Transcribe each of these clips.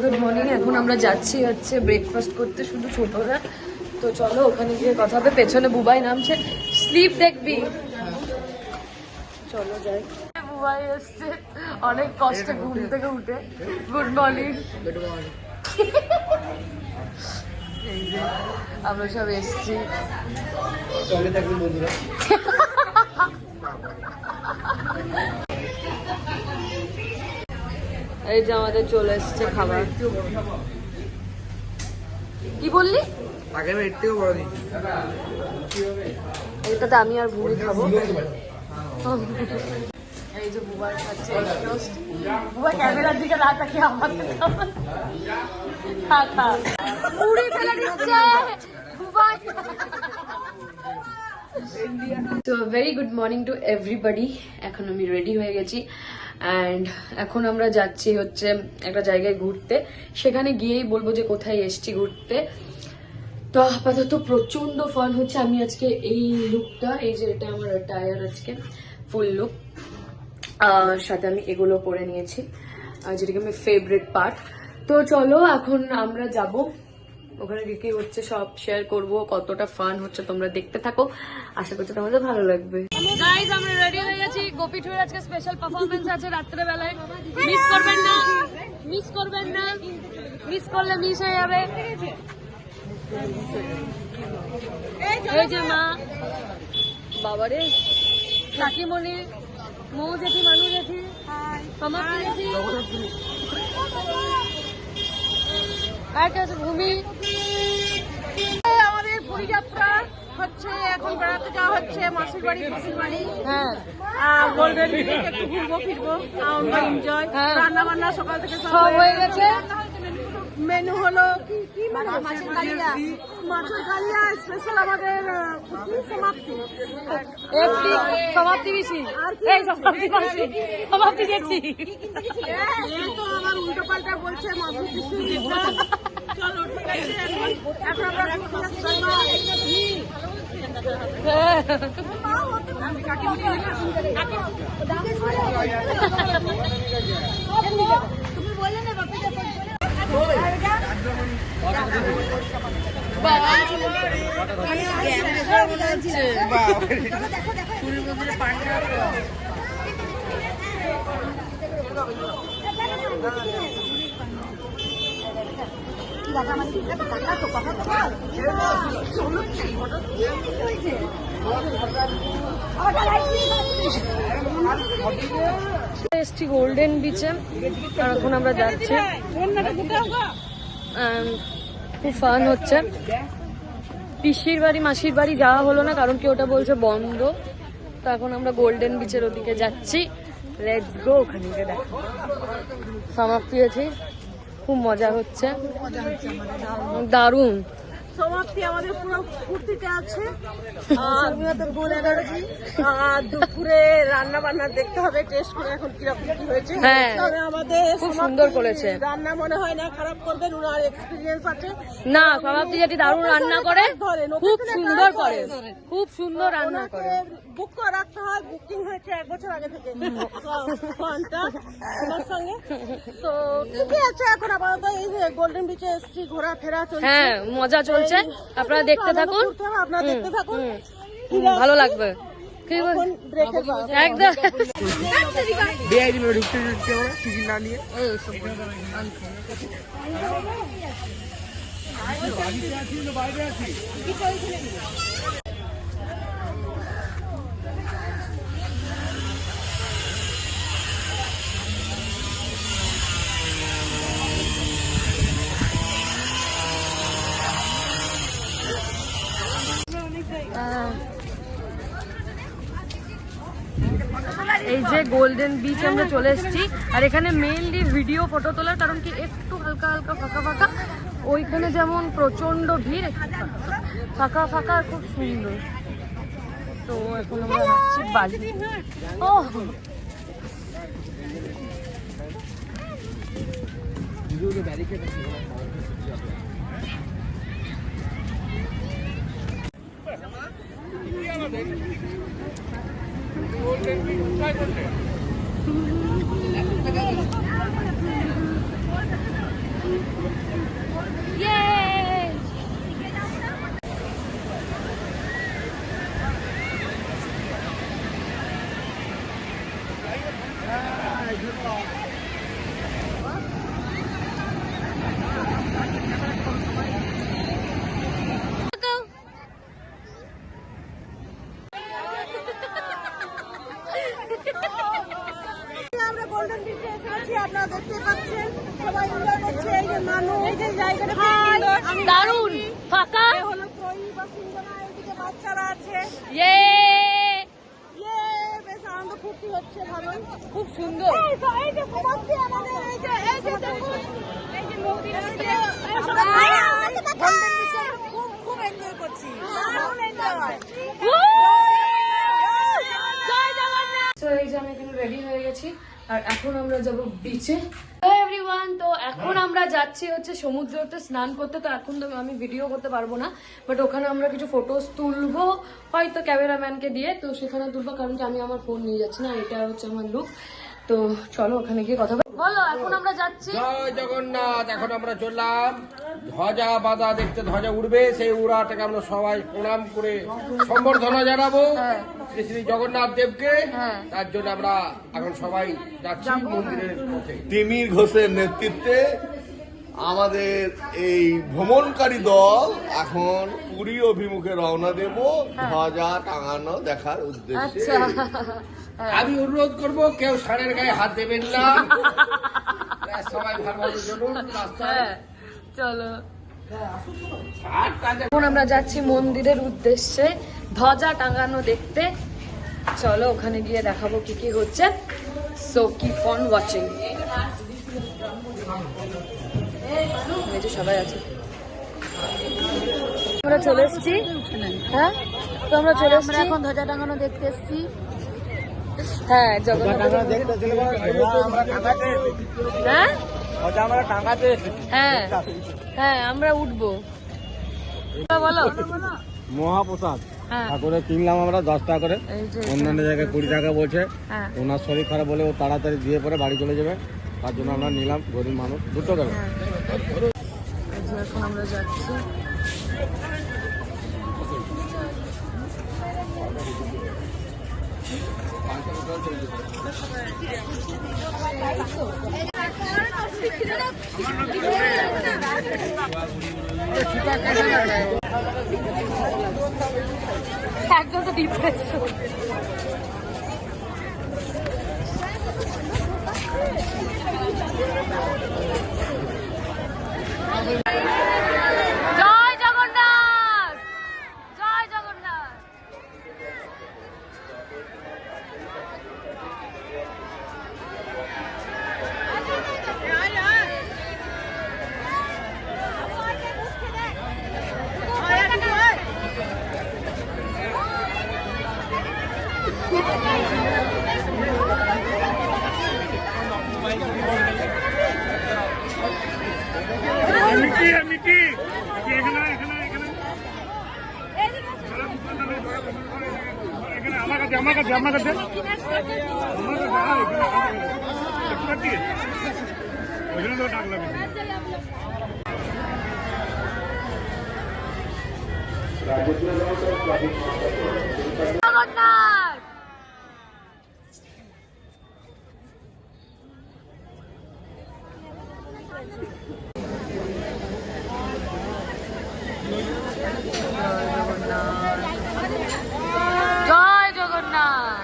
Good morning. এখন আমরা যাচ্ছি হচ্ছে ব্রেকফাস্ট করতে, শুধু ছোটরা। তো চলো ওখানে গিয়ে কথা হবে। পেছনে বুবাই নামছে, স্লিপ দেখবি, চলো যাই। বুবাই এসছে অনেক কষ্টে ঘুম থেকে উঠে। Good morning. এই যে আমরা সব এসছি। এই যে আমাদের চলে এসছে খাবার। কি বললি? এটাতে আমি আর বুড়ি খাবো। এই যে বুবার খাচ্ছে টোস্ট। বুবা ক্যামেরার দিকে না তাকিয়ে আমার বুড়ি ফেলে দিচ্ছে বুবাই। তো very good morning to everybody. এখন আমি রেডি হয়ে গেছি অ্যান্ড এখন আমরা যাচ্ছি হচ্ছে একটা জায়গায় ঘুরতে। সেখানে গিয়েই বলবো যে কোথায় এসছি ঘুরতে। তো আপাতত প্রচন্ড ফান হচ্ছে। আমি আজকে এই লুকটা, এই যে এটা আমার টায়ার, আজকে ফুল লুক, সাথে আমি এগুলো পরে নিয়েছি যেটাকে আমার ফেভারিট পার্ট। তো চলো এখন আমরা যাব ওখানে, কি হচ্ছে সব শেয়ার করব, কতটা ফান হচ্ছে তোমরা দেখতে থাকো। আশা করছি তোমাদের ভালো লাগবে। গাইস আমরা রেডি হয়ে গেছি। গোপী টুর আজকে স্পেশাল পারফরম্যান্স আছে রাত্রে বেলায়। মিস করবেন না, মিস করবেন না, মিস করলে মিস হয়ে যাবে। এই যে মা, বাবারে, কাকিমণি, মৌ জেঠি, মানু জেঠি, সমাপ্তি জেঠি, আর কে আছে, ভূমি। আমাদের পরিযাত্রা হচ্ছে, এখন বেড়াতে যাওয়া হচ্ছে মাসির বাড়ি, মাসির বাড়ি। হ্যাঁ, গোল্ডেন বিচে একটু ঘুরবো ফিরবো, আমরা এনজয়। রান্না বান্না সকাল থেকে সব হয়ে গেছে। মেনু হলো কি মাছের কালিয়া, মাছের কালিয়া স্পেশাল আমাদের সমাপ্তি, সমাপ্তি বেশি, এই সমাপ্তি বেশি, সমাপ্তি গেছি। তো আমার উল্টো পাল্টা বলছে মাছের কিছু। চলো ঠিক আছে, এখন আমরা তুমি বললে না বাপিটা এসছি গোল্ডেন বিচে, আর এখন আমরা যাচ্ছি। খুব ফান হচ্ছে। পিসির বাড়ি, মাসির বাড়ি যাওয়া হলো না, কারণ কি ওটা বলছে বন্ধ। তো এখন আমরা গোল্ডেন বিচের ওদিকে যাচ্ছি। Let's go. ওখানে গিয়ে দেখো সমাপ্তি আছে, খুব মজা হচ্ছে, দারুণ। সমাপ্তি আমাদের পুরো ফুর্তিতে আছে। আর দুপুরে রান্না বান্না দেখতে হবে, টেস্ট করে এখন কিরকম কি হয়েছে। হ্যাঁ, আমাদের খুব সুন্দর করেছে রান্না, মনে হয় না খারাপ করবেন, ওনার এক্সপিরিয়েন্স আছে। না, সমাপ্তি যেটি দারুণ রান্না করে, খুব সুন্দর করে, খুব সুন্দর রান্না করে। বুক করে রাখতে হয়, বুকিং হয়েছে 1 বছর আগে থেকে ওনার সঙ্গে। তো ঠিকই আছে, এখন আপাতত এই যে গোল্ডেন বিচে এসেছি, ঘোরাফেরা চলছে। হ্যাঁ, মজা চলছে, আপনারা দেখতে থাকুন, আপনারা দেখতে থাকুন, ভালো লাগবে। একদম এই যে গোল্ডেন বিচ আমরা চলে এসেছি। আর এখানে মেইনলি ভিডিও ফটো তোলার, কারণ কি একটু হালকা হালকা ফাঁকা ফাঁকা, ওইখানে যেমন প্রচন্ড ভিড়, ফাঁকা ফাঁকা, খুব সুন্দর। তো এখন আমরা যাচ্ছি বালি। ও আমরা গোল্ডেন বিচে এসেছি, আপনারা দেখতে পাচ্ছেন সবাই এনজয় করছে। এই যে মানুষ, এই যে জায়গাটা দারুণ ফাঁকা। হলো ত্রয়ী বাসিন্দারা, এইদিকে বাচ্চারা আছে। ইয়ে বেশ আনন্দ ফুর্তি হচ্ছে, ভালো খুব সুন্দর। এই যে সমাজটি আমাদের, এই যে দেখুন, এই যে নদীর গোল্ডেন বিচে খুব এনজয় করছি, দারুণ এনজয়। তো এই যে আমি এখানে রেডি হয়ে গেছি আর এখন আমরা যাব বিচে। এভরিওয়ান, তো এখন আমরা যাচ্ছি হচ্ছে সমুদ্রতে স্নান করতে। তো এখন তো আমি ভিডিও করতে পারবো না, বাট ওখানে আমরা কিছু ফটোস তুলবো হয়তো ক্যামেরাম্যানকে দিয়ে। তো সেখানে তুলবো, কারণ কি আমি আমার ফোন নিয়ে যাচ্ছি না, এটা হচ্ছে আমার লুক। তো চলো ওখানে গিয়ে কথা বলো। এখন আমরা যাচ্ছি। জয় জগন্নাথ। এখন আমরা চললাম ধ্বজা বাঁধা দেখতে, ধ্বজা উড়বে, সেই উড়াটাকে আমরা সবাই প্রণাম করে সম্বর্ধনা জানাবো শ্রী শ্রী জগন্নাথ দেবকে। তার জন্য আমরা এখন সবাই যাচ্ছি মন্দিরের পথে। তিমির ঘোষের নেতৃত্বে আমাদের এই ভ্রমণকারী দল এখন পুরী অভিমুখে রওনা দেব ধ্বজা টাঙানো দেখার উদ্দেশ্যে। আমি অনুরোধ করব কেউ ষাঁড়ের গায়ে হাত দেবেন না, সবাই ভালোভাবে চলুন রাস্তায়। চলো এখন আমরা যাচ্ছি মন্দিরের উদ্দেশ্যে ধ্বজা টাঙানো দেখতে। চলো ওখানে গিয়ে দেখাবো কি কি হচ্ছে। So keep on watching. এই যে সবাই আছে, আমরা চলে এসেছি। হ্যাঁ, তো আমরা চলে এসেছি, এখন ধ্বজা টাঙানো দেখতে এসেছি। হ্যাঁ, জগন্নাথ। হ্যাঁ হ্যাঁ হ্যাঁ, আমরা উঠবো। বলো। মহাপ্রসাদ হ্যাঁ, ঠাকুরের কিনলাম আমরা 10 টাকা করে, এই যে অন্যান্য জায়গায় 20 টাকা বলছে। হ্যাঁ ওনার শরীর খারাপ বলে ও তাড়াতাড়ি দিয়ে পরে বাড়ি চলে যাবে, তার জন্য আমরা নিলাম। গরিব মানুষ, দুটো টাকা। এই যে এখন আমরা যাচ্ছি। একদম তো ডিপ্রেশন। জয় জগন্নাথ, জয় জগন্নাথ। জগন্নাথ। জয় জগন্নাথ।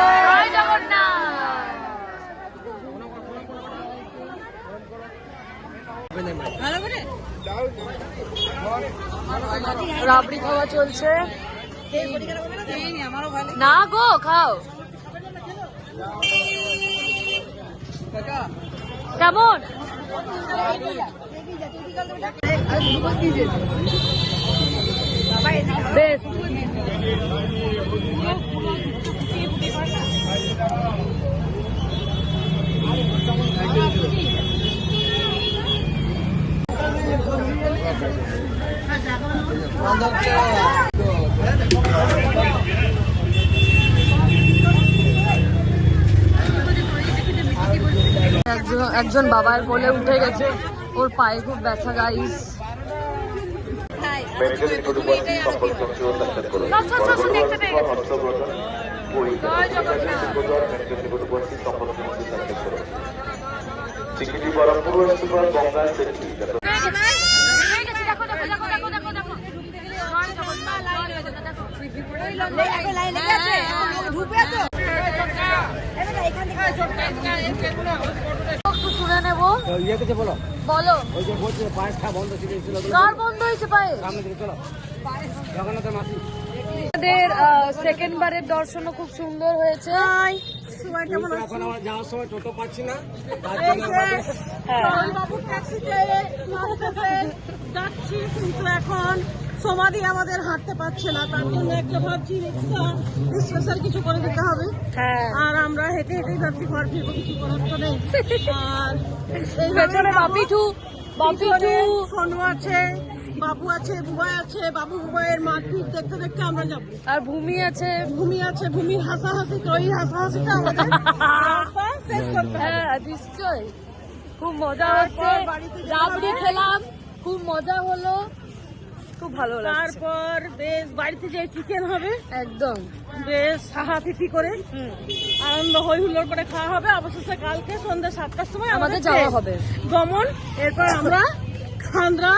জয় জগন্নাথ। রাবড়ি খাওয়া চলছে। না গো, খাও। কেমন? বেশ। একজন বাবার কোলে উঠে গেছে, ওর পায়ে খুব ব্যথা গাইস। শুনে নেবো, ইয়ে কিছু বলো, বলো ওই যে বলছে পায়েস খা বন্ধ ছিল কার বন্ধ হয়েছে পায়ে? সামনে দিকে চলো, জগন্নাথের মাসি। আমাদের সেকেন্ড বারের দর্শনও খুব সুন্দর হয়েছে। কিন্তু এখন আমরা যাওয়ার সময় টোটো পাচ্ছি না, তার জন্য আমরা বাবুর ট্যাক্সিতে যাচ্ছি, কিন্তু এখন সমাধি আমাদের হাঁটতে পারছে না, তার জন্য একটা ভাবছি রিক্সা স্পেশাল কিছু করে দিতে হবে। হ্যাঁ, আর আমরা হেঁটে হেঁটেই ভাবছি ঘর ফিরবো, কিছু করার তো নেই। আর পেছনে বাপিটু, বাপিটু সোনু আছে, বাবু আছে, বুবাই আছে, বাবু বুবাইয়ের মারপিট দেখতে দেখতে আমরা যাবো। আর ভূমি আছে। ভূমি আছে, ভূমির হাসাহাসি, তো এই হাসাহাসিটা আমাদের রাস্তা শেষ করতে হবে। হ্যাঁ নিশ্চয়, খুব মজা হচ্ছে, রাবড়ি খেলাম, খুব মজা হলো, খুব ভালো লাগছে। তারপর বেশ বাড়িতে যে চিকেন হবে, একদম বেশ হাহাফিফি করে আনন্দ হই হুল্লোড় করে খাওয়া হবে। অবশেষে কালকে সন্ধ্যা 7টার সময় আমাদের যাওয়া হবে। গমন, এরপর আমরা খান্দ্রা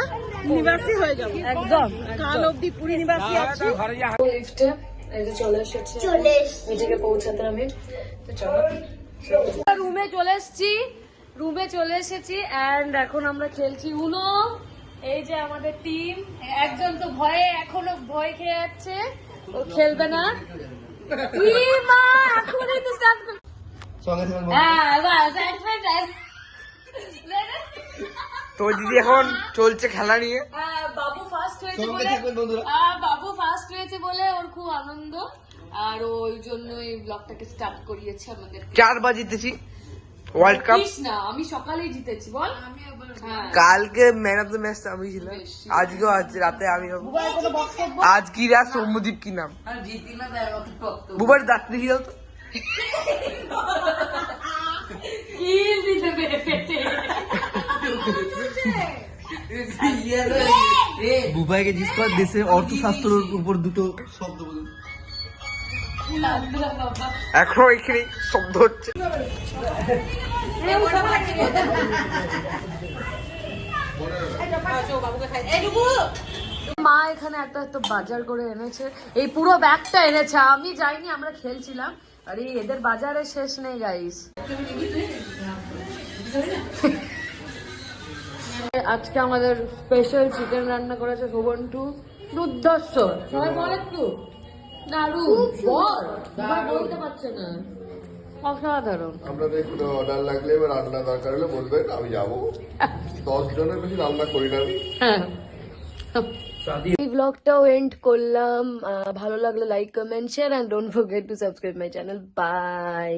নিবাসী হয়ে যাব। একদম কাল অব্দি পুরী নিবাসী আছি। লিফটে এই যে চলে এসেছি, নিজেকে পৌঁছাতে আমি। তো চলো, রুমে চলে এসেছি, রুমে চলে এসেছি এন্ড এখন আমরা খেলছি উনো। এই যে আমাদের টিম, একজন তো ভয়ে এখনো ভয় খেয়ে যাচ্ছে, ও খেলবে না। ই মা, এখনই তো স্টার্ট কর। হ্যাঁ বাস, তো দিদি এখন চলছে খেলা নিয়ে। বাবু ফার্স্ট হয়েছে বলে, বাবু ফার্স্ট হয়েছে বলে ওর খুব আনন্দ, আর ওই জন্য এই ব্লগটাকে স্টার্ট করিয়েছে আমাদের। 4 বার জিতেছি ওয়ার্ল্ড কাপ। না, আমি সকালেই জিতেছি বল। হ্যাঁ, কালকে ম্যান অফ দ্য ম্যাচ আমি ছিলাম, আজকেও আজ রাতে আমি হবো। আজ কি রাত, সৌম্যদীপ কি নাম, বুবার ডাক দেখি যাও তো। কি দিতে পেটে বুবাইকে জিজ্ঞেস কর দেশে অর্থশাস্ত্রের উপর দুটো শব্দ বলুন। এখনো এখানে শব্দ হচ্ছে। মা এখানে একটা একটা বাজার করে এনেছে, এই পুরো ব্যাগটা এনেছে, আমি যাইনি, আমরা খেলছিলাম। আরে এদের বাজারে শেষ নেই গাইস। আজকে আমাদের স্পেশাল চিকেন রান্না করেছে শোভনটু, দুর্ধর্ষ। সবাই বল একটু দারু বল, সবাই বলতে পারছে না, অসাধারণ। আপনাদের কোনো অর্ডার লাগলে বা রান্না দরকার হলে বলবেন, আমি যাবো। 10 জনের বেশি রান্না করি না আমি। হ্যাঁ, এই ব্লগটাও এন্ড করলাম। ভালো লাগলে like comment share and don't forget to subscribe my channel. By.